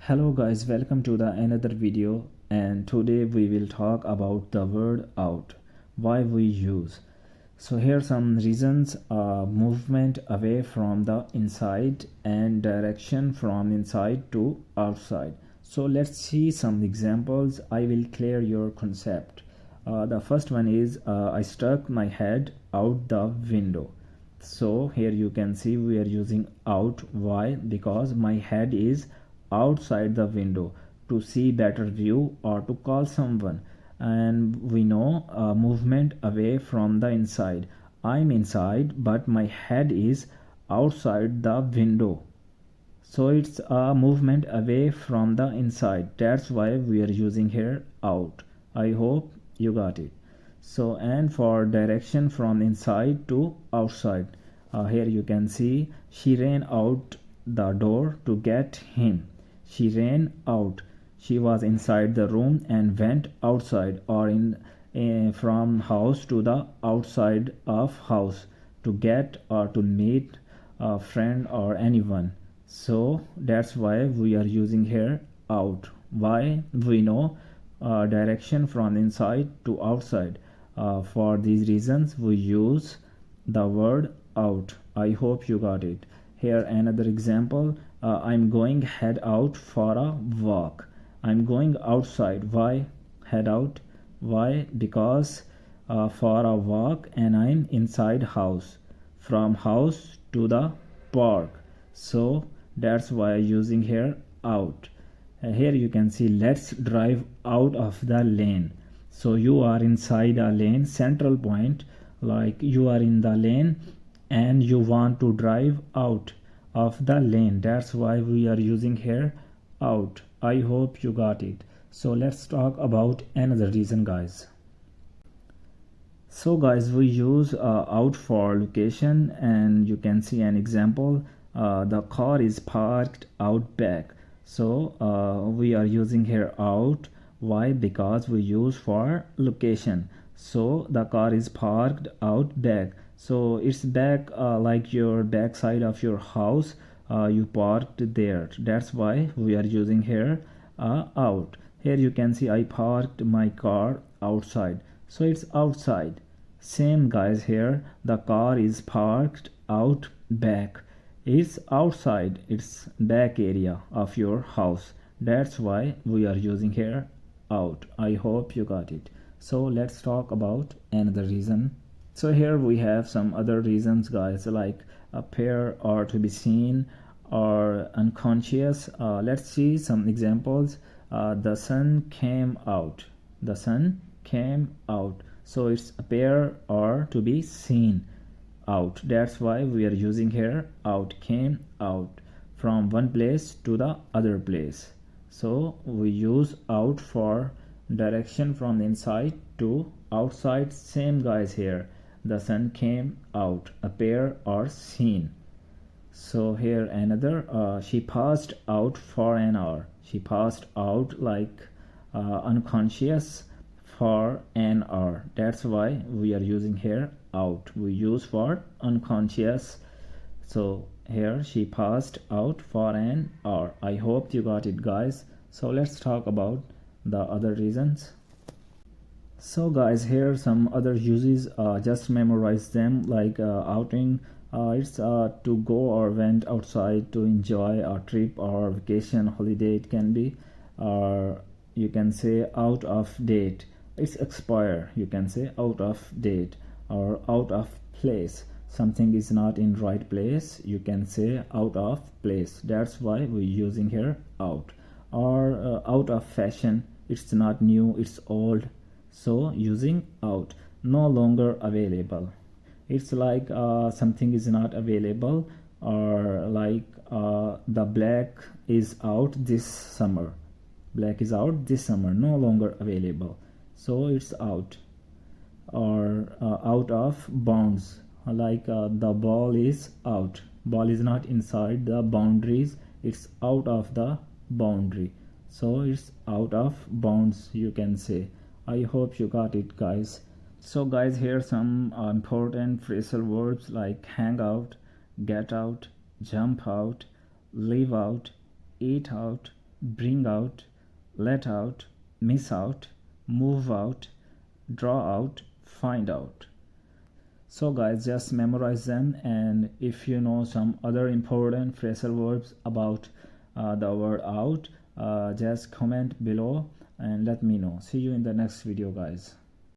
Hello guys, welcome to the another video, and today we will talk about the word out, why we use. So here some reasons: movement away from the inside and direction from inside to outside. So let's see some examples. I will clear your concept. The first one is I stuck my head out the window. So here you can see we are using out. Why? Because my head is outside the window to see better view or to call someone. And we know movement away from the inside. I'm inside but my head is outside the window, so it's a movement away from the inside. That's why we are using here out. I hope you got it. So and for direction from inside to outside, here you can see she ran out the door to get him. She ran out. She was inside the room and went outside, or in from house to the outside of house to get or to meet a friend or anyone. So that's why we are using here out. Why? We know direction from inside to outside. For these reasons we use the word out. I hope you got it. Here another example: I'm going head out for a walk. I'm going outside. Why head out? Why? Because for a walk, and I'm inside house, from house to the park. So that's why using here out. Here you can see let's drive out of the lane. So you are inside a lane, central point, like you are in the lane and you want to drive out of the lane. That's why we are using here out. I hope you got it. So let's talk about another reason, guys. So guys, we use out for location, and you can see an example. The car is parked out back. So we are using here out. Why? Because we use for location. So the car is parked out back. So it's back, like your back side of your house. You parked there. That's why we are using here out. Here you can see I parked my car outside. So it's outside. Same guys, here the car is parked out back. It's outside, it's back area of your house. That's why we are using here out. I hope you got it. So let's talk about another reason. So here we have some other reasons, guys, like appear or to be seen or unconscious. Let's see some examples. The sun came out. The sun came out. So it's appear or to be seen out. That's why we are using here out. Came out from one place to the other place. So we use out for direction from inside to outside. Same guys, here the sun came out, appear or seen. So here another, she passed out for an hour. She passed out, like unconscious, for an hour. That's why we are using here out. We use for unconscious. So here she passed out for an hour. I hope you got it, guys. So let's talk about the other reasons. So guys, here some other uses, just memorize them, like outing. It's to go or went outside to enjoy a trip or vacation, holiday it can be. Or you can say out of date, it's expire. You can say out of date. Or out of place, something is not in right place, you can say out of place. That's why we're using here out. Or out of fashion, it's not new, it's old, so using out. No longer available, it's like something is not available. Or like the black is out this summer. Black is out this summer, no longer available, so it's out. Or out of bounds, like the ball is out. Ball is not inside the boundaries, it's out of the boundary, so it's out of bounds, you can say. I hope you got it, guys. So guys, here some important phrasal verbs like hang out, get out, jump out, live out, eat out, bring out, let out, miss out, move out, draw out, find out. So guys, just memorize them, and if you know some other important phrasal verbs about the word out, just comment below and let me know. See you in the next video guys.